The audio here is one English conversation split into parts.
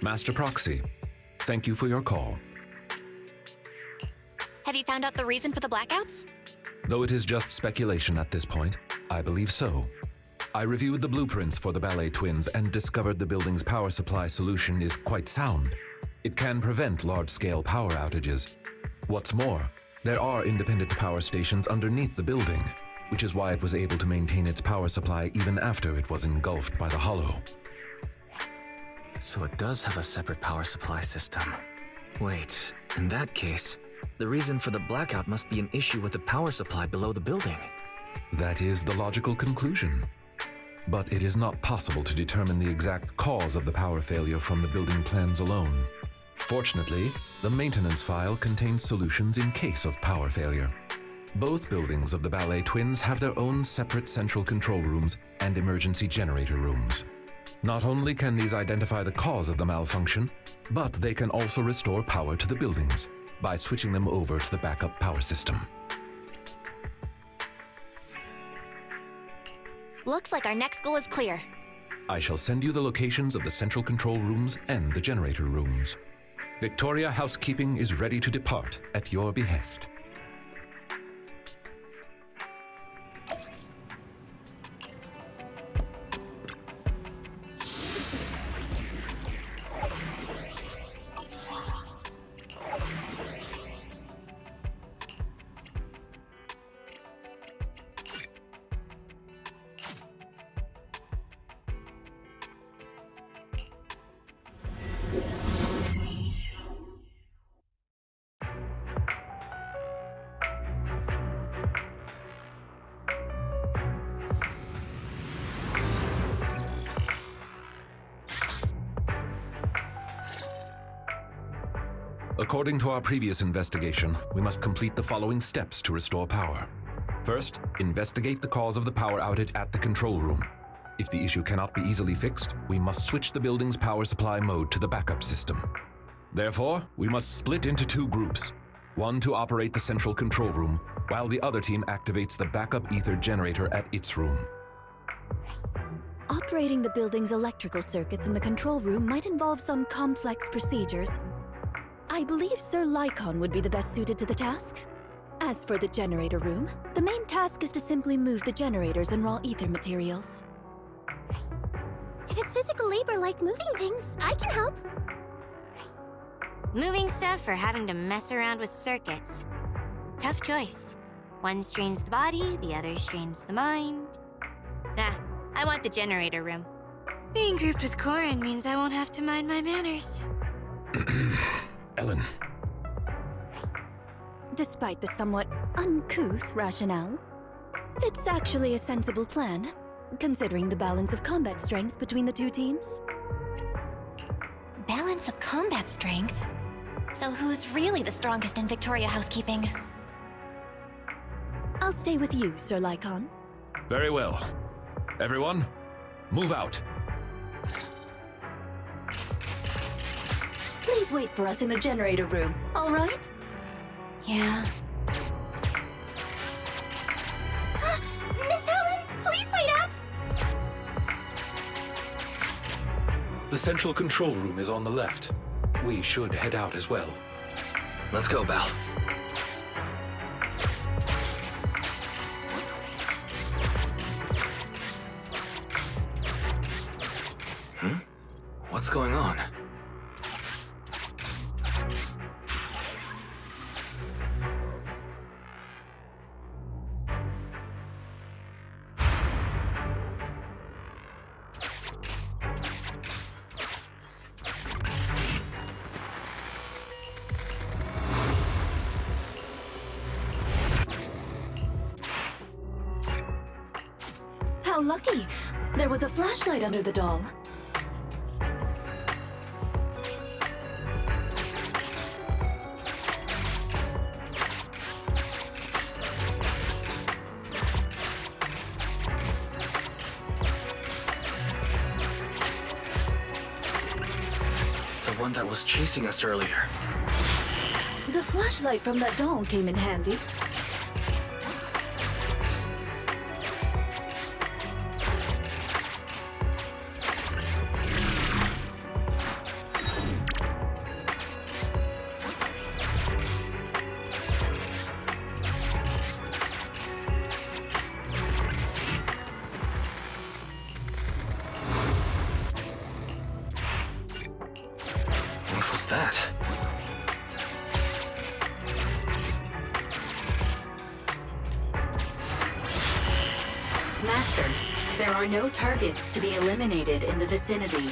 Master Proxy, thank you for your call. Have you found out the reason for the blackouts? Though it is just speculation at this point, I believe so. I reviewed the blueprints for the ballet twins and discovered the building's power supply solution is quite sound. It can prevent large-scale power outages. What's more, there are independent power stations underneath the building, which is why it was able to maintain its power supply even after it was engulfed by the hollow. So it does have a separate power supply system. Wait, in that case, the reason for the blackout must be an issue with the power supply below the building. That is the logical conclusion. But it is not possible to determine the exact cause of the power failure from the building plans alone. Fortunately, the maintenance file contains solutions in case of power failure. Both buildings of the ballet twins have their own separate central control rooms and emergency generator rooms. Not only can these identify the cause of the malfunction, but they can also restore power to the buildings by switching them over to the backup power system. Looks like our next goal is clear. I shall send you the locations of the central control rooms and the generator rooms. Victoria Housekeeping is ready to depart at your behest. According to our previous investigation, we must complete the following steps to restore power. First, investigate the cause of the power outage at the control room. If the issue cannot be easily fixed, we must switch the building's power supply mode to the backup system. Therefore, we must split into two groups. One to operate the central control room, while the other team activates the backup ether generator at its room. Operating the building's electrical circuits in the control room might involve some complex procedures. I believe Sir Lycon would be the best suited to the task. As for the generator room, the main task is to simply move the generators and raw ether materials. If it's physical labor like moving things, I can help. Moving stuff or having to mess around with circuits. Tough choice. One strains the body, the other strains the mind. Nah, I want the generator room. Being grouped with Corin means I won't have to mind my manners. Ellen. Despite the somewhat uncouth rationale, it's actually a sensible plan, considering the balance of combat strength between the two teams. Balance of combat strength? So who's really the strongest in Victoria Housekeeping? I'll stay with you, Sir Lycon. Very well. Everyone, move out. Please wait for us in the generator room, all right? Yeah. Miss Helen, please wait up! The central control room is on the left. We should head out as well. Let's go, Belle. What's going on? How lucky! There was a flashlight under the doll. It's the one that was chasing us earlier. The flashlight from that doll came in handy. that? Master, there are no targets to be eliminated in the vicinity.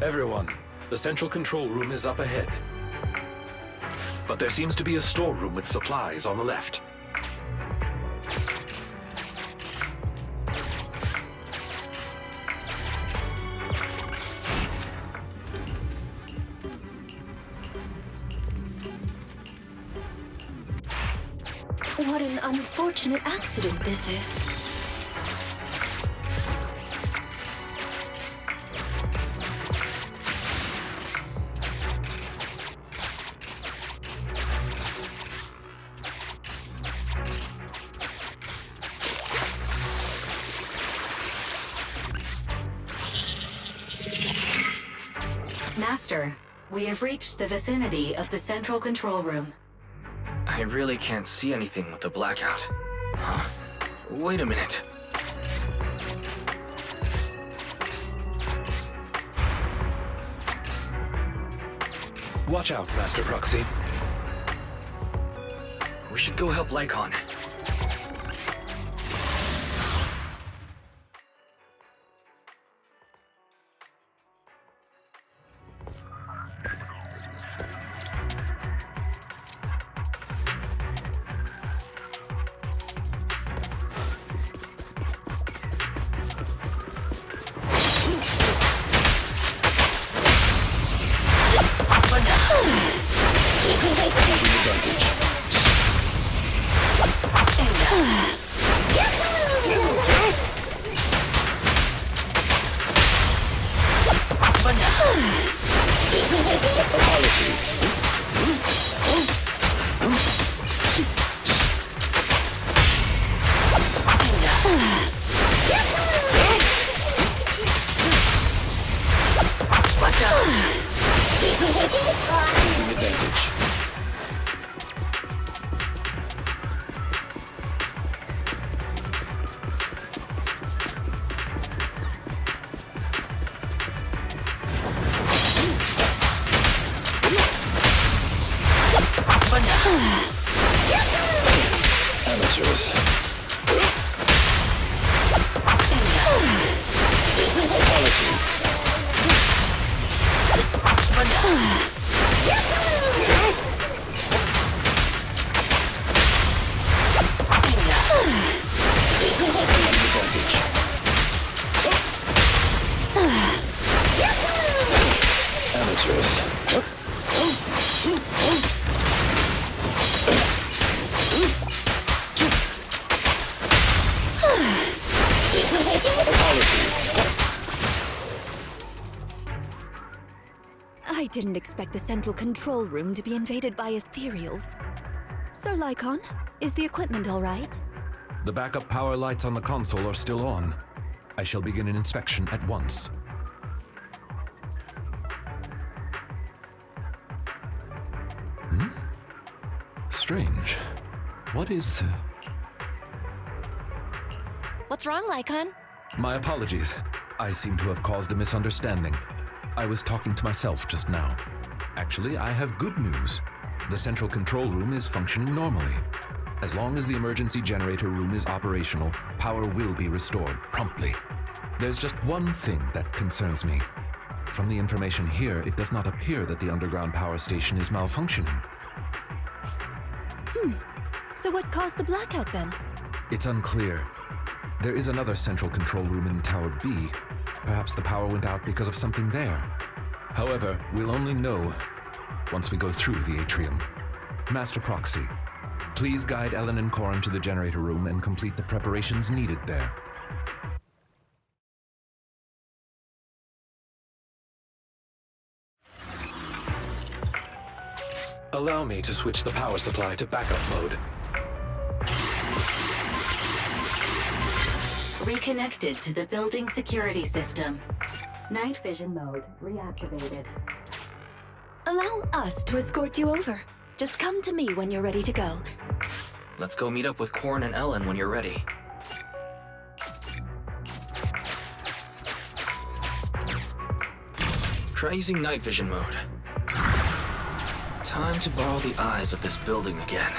Everyone, the central control room is up ahead. But there seems to be a storeroom with supplies on the left. What an unfortunate accident this is. Master, we have reached the vicinity of the central control room. I really can't see anything with the blackout. Huh? Wait a minute. Watch out, Master Proxy. We should go help Lycon. didn't expect the central control room to be invaded by ethereals. Sir Lycon, is the equipment all right? The backup power lights on the console are still on. I shall begin an inspection at once. Strange. What is... What's wrong, Lycon? My apologies. I seem to have caused a misunderstanding. I was talking to myself just now. Actually, I have good news. The central control room is functioning normally. As long as the emergency generator room is operational, power will be restored promptly. There's just one thing that concerns me. From the information here, it does not appear that the underground power station is malfunctioning. So what caused the blackout then? It's unclear. There is another central control room in Tower B. Perhaps the power went out because of something there. However, we'll only know once we go through the atrium. Master Proxy, please guide Ellen and Corin to the generator room and complete the preparations needed there. Allow me to switch the power supply to backup mode. Reconnected to the building security system. Night vision mode reactivated. Allow us to escort you over. Just come to me when you're ready to go. Let's go meet up with Corin and Ellen when you're ready. Try using night vision mode. Time to borrow the eyes of this building again.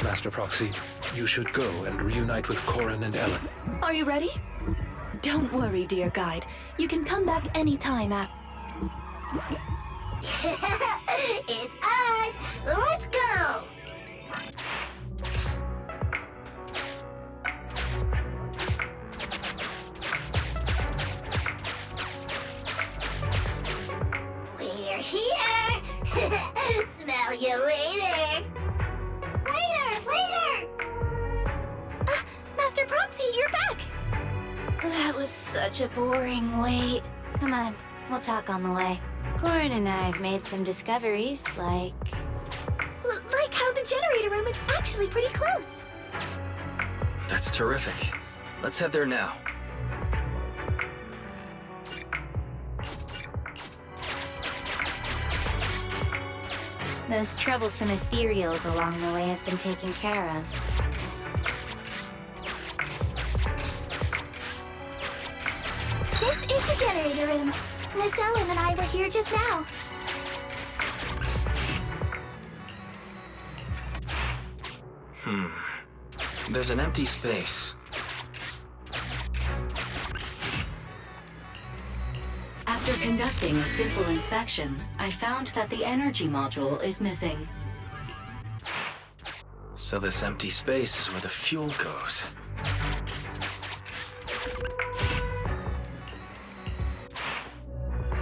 Master Proxy, you should go and reunite with Corin and Ellen. Are you ready? Don't worry, dear guide. You can come back anytime at... It's us! Let's go! We're here! Smell you later! Later! Master Proxy, you're back! That was such a boring wait. Come on, we'll talk on the way. Corin and I have made some discoveries, like... Like how the generator room is actually pretty close. That's terrific. Let's head there now. Those troublesome ethereals along the way have been taken care of. This is the generator room. Miss Ellen and I were here just now. There's an empty space. After conducting a simple inspection, I found that the energy module is missing. So this empty space is where the fuel goes.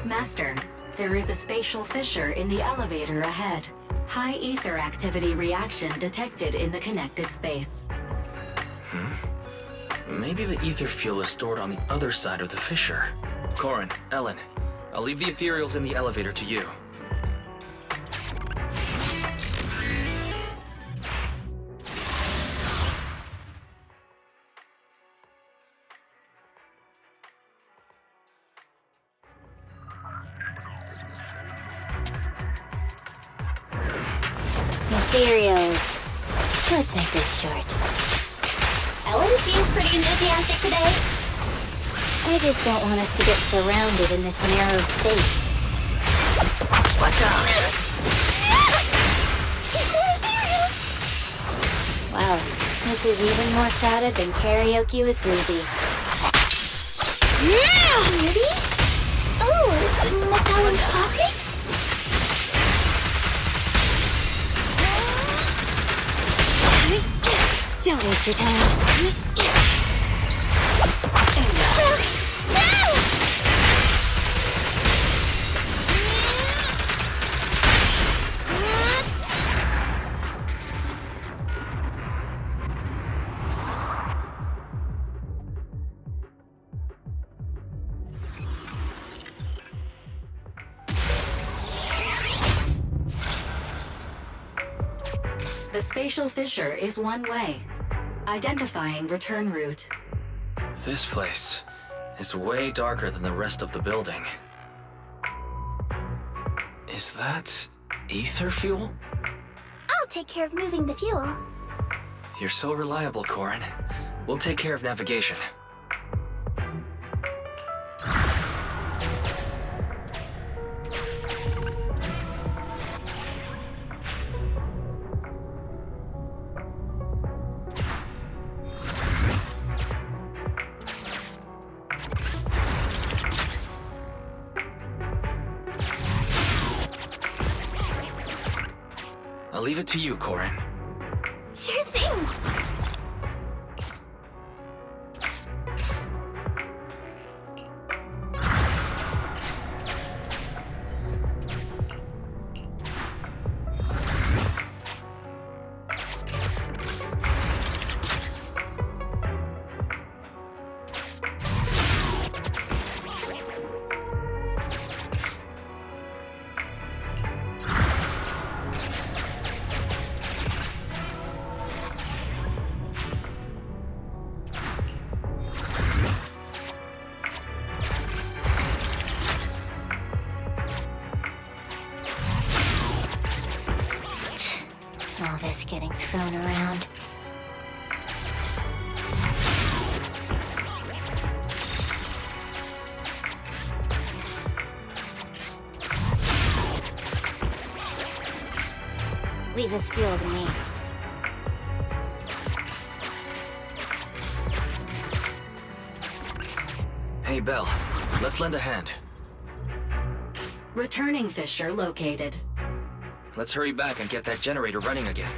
Master, there is a spatial fissure in the elevator ahead. High ether activity reaction detected in the connected space. Maybe the ether fuel is stored on the other side of the fissure. Corin, Ellen, I'll leave the ethereals in the elevator to you. Ethereals. Let's make this short. Ellen seems pretty enthusiastic today. I just don't want us to get surrounded in this narrow space. What the? Wow, this is even more crowded than karaoke with Ruby. Ruby? Oh, Miss Ellen's classmate? Don't waste your time. The spatial fissure is one way. Identifying return route. This place is way darker than the rest of the building. Is that ether fuel? I'll take care of moving the fuel. You're so reliable, Corin. We'll take care of navigation. I'll leave it to you, Corin. Sure thing. All this getting thrown around. Leave this fuel to me. Hey, Belle. Let's lend a hand. Returning fissure located. Let's hurry back and get that generator running again.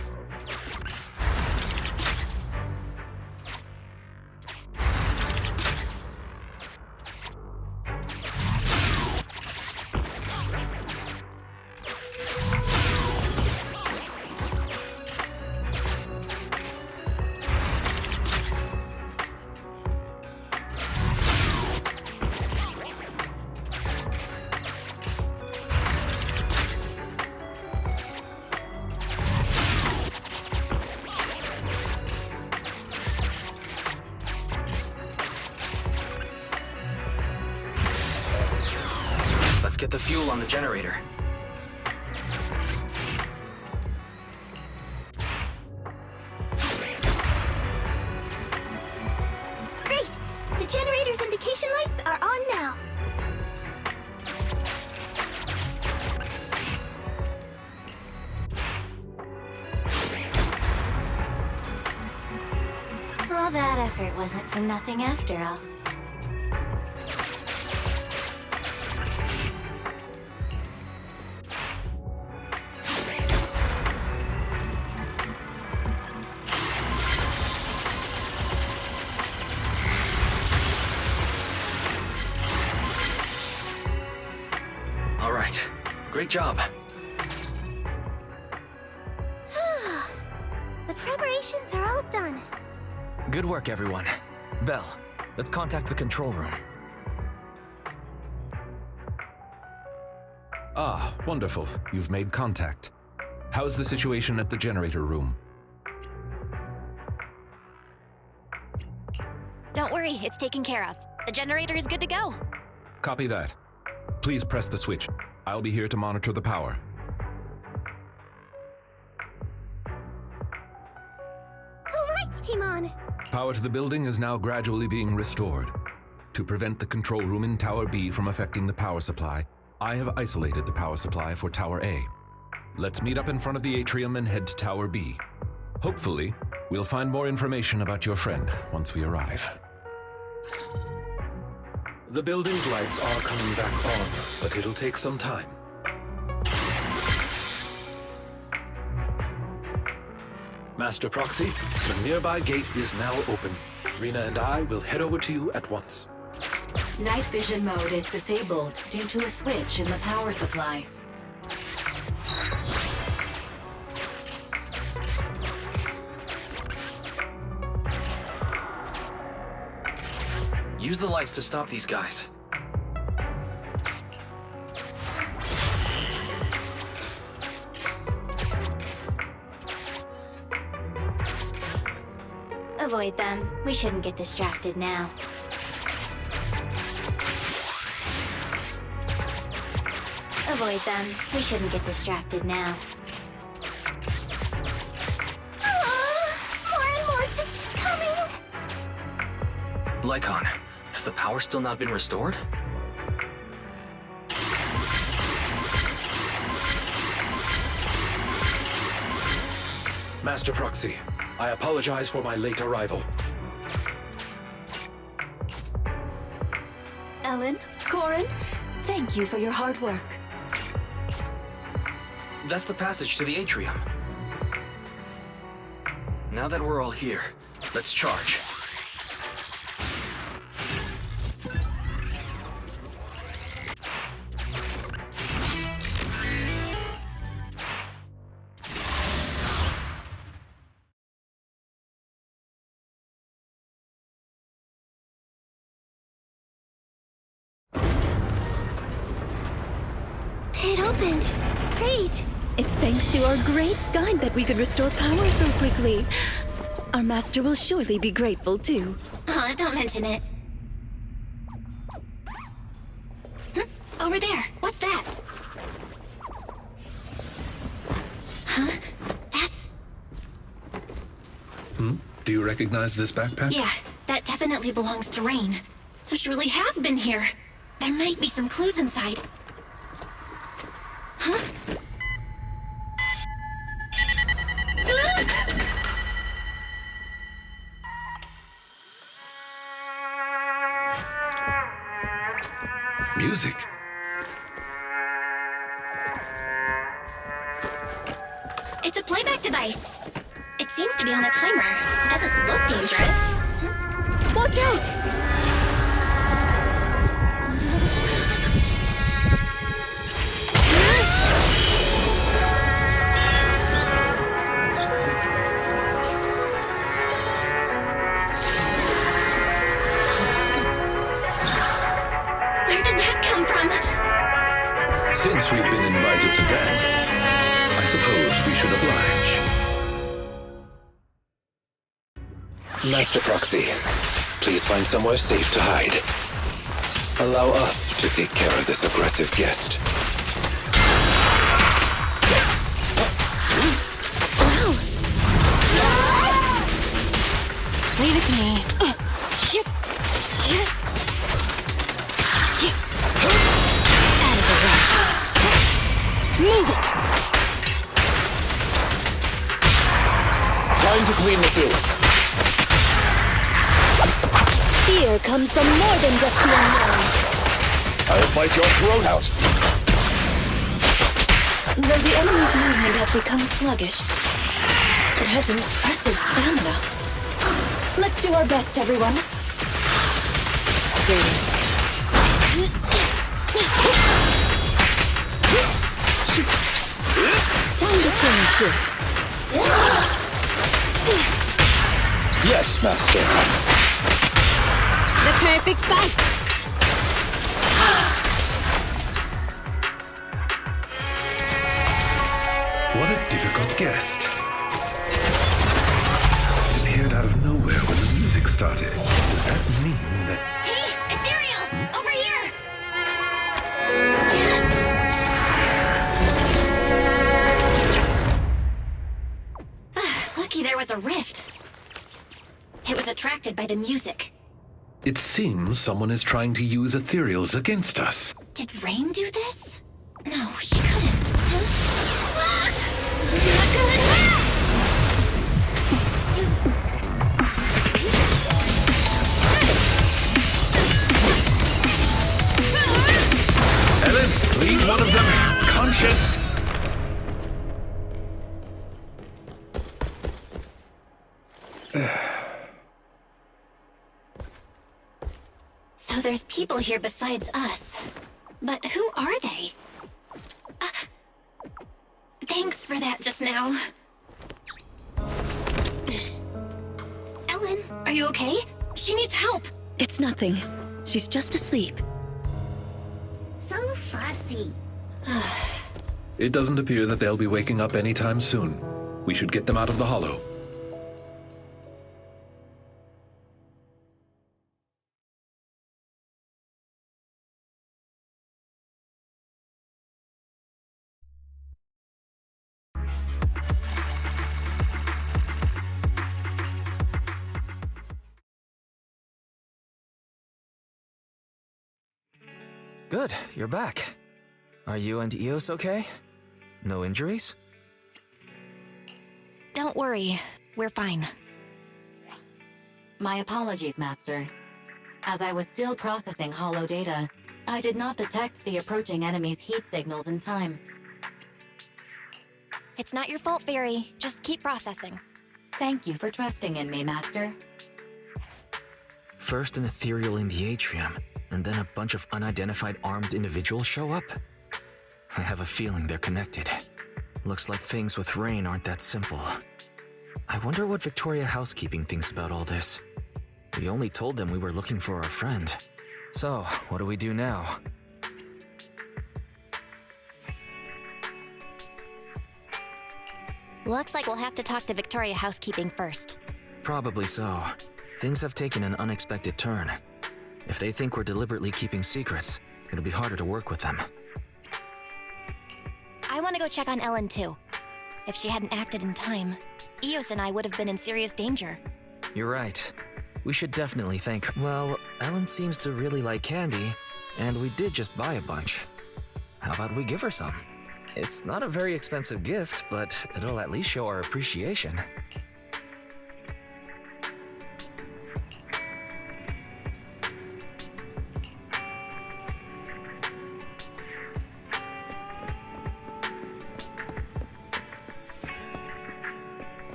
Let's get the fuel on the generator. Great! The generator's indication lights are on now. All that effort wasn't for nothing after all. All right. Great job. The preparations are all done. Good work, everyone. Belle, let's contact the control room. Ah, wonderful. You've made contact. How's the situation at the generator room? Don't worry, it's taken care of. The generator is good to go. Copy that. Please press the switch. I'll be here to monitor the power. The lights came on. Power to the building is now gradually being restored. To prevent the control room in Tower B from affecting the power supply, I have isolated the power supply for Tower A. Let's meet up in front of the atrium and head to Tower B. Hopefully, we'll find more information about your friend once we arrive. The building's lights are coming back on, but it'll take some time. Master Proxy, the nearby gate is now open. Rena and I will head over to you at once. Night vision mode is disabled due to a switch in the power supply. Use the lights to stop these guys. Avoid them. We shouldn't get distracted now. Avoid them. We shouldn't get distracted now. More and more just keep coming. Lycon, has the power still not been restored? Master Proxy, I apologize for my late arrival. Ellen, Corin, thank you for your hard work. That's the passage to the atrium. Now that we're all here, let's charge. It opened. Great. It's thanks to our great guide that we could restore power so quickly. Our master will surely be grateful too. Aw, don't mention it. Over there. What's that? Huh? That's... Do you recognize this backpack? Yeah, that definitely belongs to Rain. So surely has been here. There might be some clues inside. Huh? Music. It's a playback device. It seems to be on a timer. Doesn't look dangerous. Watch out! Where did that come from? Since we've been invited to dance, I suppose we should oblige. Master Proxy, please find somewhere safe to hide. Allow us to take care of this aggressive guest. Leave it to me. Out of the way. Move it! Time to clean the field. Fear comes from more than just the unknown. I'll fight your throat out. Though the enemy's movement has become sluggish, it has impressive stamina. Let's do our best, everyone. Time to change shifts. Yes, Master. The perfect bite! What a difficult guest. He appeared out of nowhere when the music started. Does that mean that... Hey, Ethereal! Over here! Lucky there was a rift. It was attracted by the music. It seems someone is trying to use ethereals against us. Did Rain do this? No, she couldn't. Ah! Not good. Ellen, leave one of them conscious. So there's people here besides us. But who are they? Thanks for that just now. Ellen, are you okay? She needs help. It's nothing. She's just asleep. So fussy. It doesn't appear that they'll be waking up anytime soon. We should get them out of the hollow. Good, you're back. Are you and Eos okay? No injuries? Don't worry, we're fine. My apologies, Master. As I was still processing holo data, I did not detect the approaching enemy's heat signals in time. It's not your fault, Fairy. Just keep processing. Thank you for trusting in me, Master. First an ethereal in the atrium, and then a bunch of unidentified armed individuals show up? I have a feeling they're connected. Looks like things with Rain aren't that simple. I wonder what Victoria Housekeeping thinks about all this. We only told them we were looking for our friend. So, what do we do now? Looks like we'll have to talk to Victoria Housekeeping first. Probably so. Things have taken an unexpected turn. If they think we're deliberately keeping secrets, it'll be harder to work with them. I want to go check on Ellen too. If she hadn't acted in time, Eos and I would have been in serious danger. You're right. We should definitely thank... Well, Ellen seems to really like candy, and we did just buy a bunch. How about we give her some? It's not a very expensive gift, but it'll at least show our appreciation.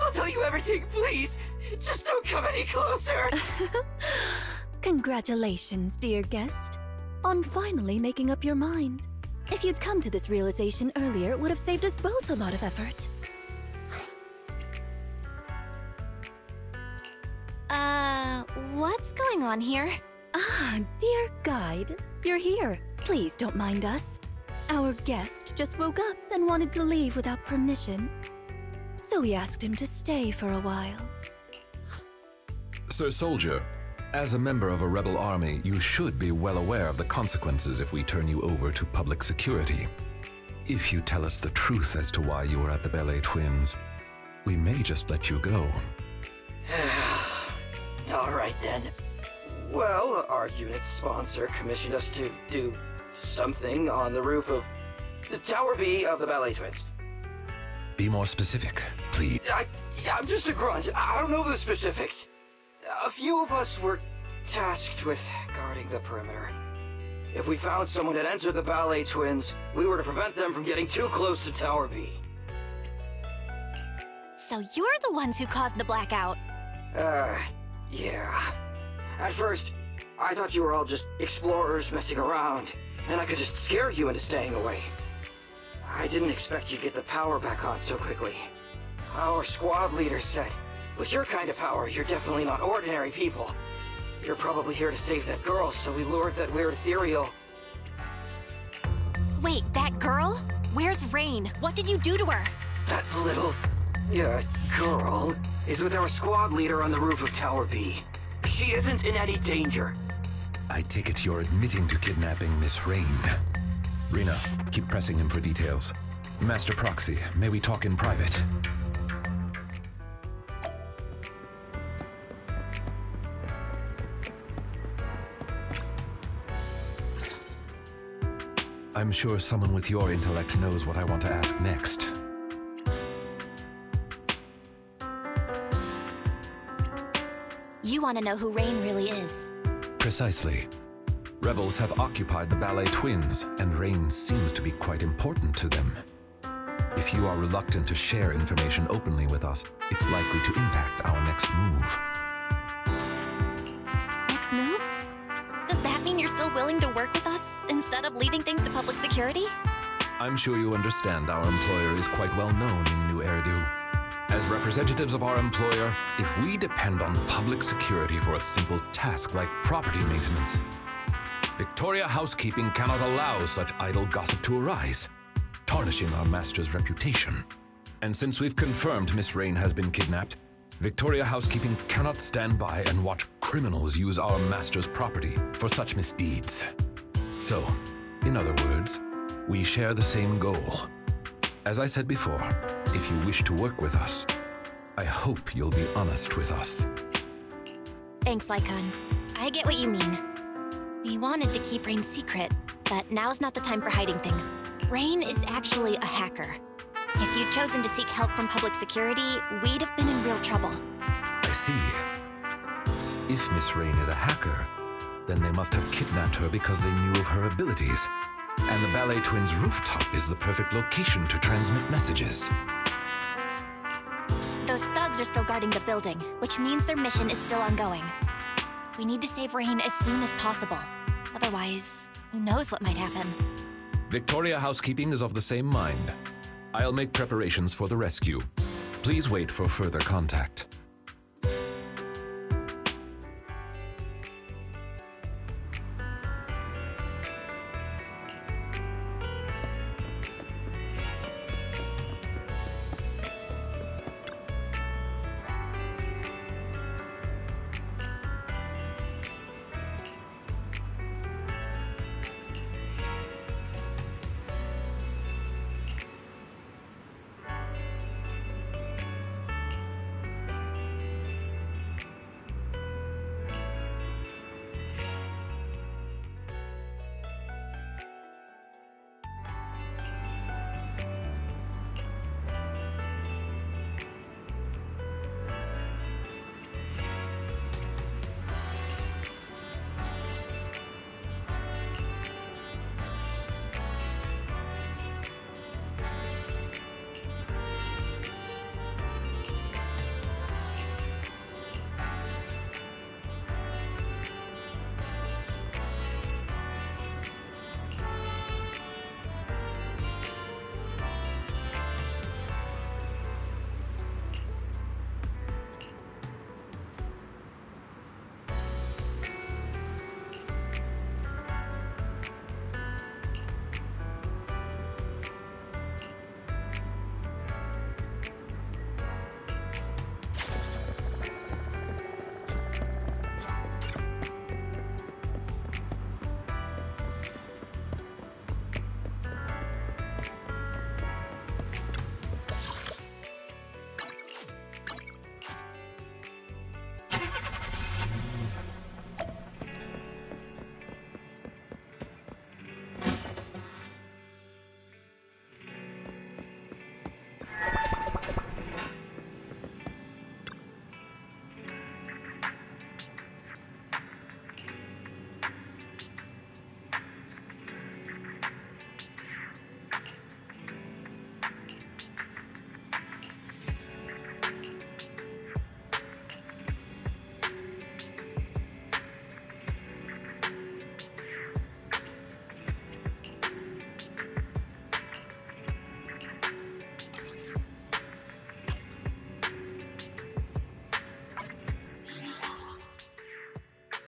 I'll tell you everything, please. Just don't come any closer. Congratulations, dear guest, on finally making up your mind. If you'd come to this realization earlier, it would have saved us both a lot of effort. What's going on here? Ah, dear guide, you're here. Please don't mind us. Our guest just woke up and wanted to leave without permission. So we asked him to stay for a while. Sir Soldier, as a member of a rebel army, you should be well aware of the consequences if we turn you over to public security. If you tell us the truth as to why you were at the Ballet Twins, we may just let you go. All right then. Well, our unit's sponsor commissioned us to do something on the roof of the Tower B of the Ballet Twins. Be more specific, please. I'm just a grunt. I don't know the specifics. A few of us were tasked with guarding the perimeter. If we found someone had entered the Ballet Twins, we were to prevent them from getting too close to Tower B. So you're the ones who caused the blackout. Yeah. At first, I thought you were all just explorers messing around, and I could just scare you into staying away. I didn't expect you'd get the power back on so quickly. Our squad leader said, with your kind of power, you're definitely not ordinary people. You're probably here to save that girl, so we lured that weird ethereal. Wait, that girl? Where's Rain? What did you do to her? That little, girl is with our squad leader on the roof of Tower B. She isn't in any danger. I take it you're admitting to kidnapping Miss Rain. Rena, keep pressing him for details. Master Proxy, may we talk in private? I'm sure someone with your intellect knows what I want to ask next. You want to know who Rain really is. Precisely. Rebels have occupied the Ballet Twins, and Rain seems to be quite important to them. If you are reluctant to share information openly with us, it's likely to impact our next move. Next move? Does that mean you're still willing to work with us instead of leaving things to public security? I'm sure you understand our employer is quite well known in New Eridu. As representatives of our employer, if we depend on public security for a simple task like property maintenance, Victoria Housekeeping cannot allow such idle gossip to arise, tarnishing our master's reputation. And since we've confirmed Miss Rain has been kidnapped, Victoria Housekeeping cannot stand by and watch criminals use our master's property for such misdeeds. So, in other words, we share the same goal. As I said before, if you wish to work with us, I hope you'll be honest with us. Thanks, Lycon. I get what you mean. We wanted to keep Rain secret, but now's not the time for hiding things. Rain is actually a hacker. If you'd chosen to seek help from public security, we'd have been in real trouble. I see. If Miss Rain is a hacker, then they must have kidnapped her because they knew of her abilities. And the Ballet Twins' rooftop is the perfect location to transmit messages. Those thugs are still guarding the building, which means their mission is still ongoing. We need to save Rain as soon as possible. Otherwise, who knows what might happen. Victoria Housekeeping is of the same mind. I'll make preparations for the rescue. Please wait for further contact.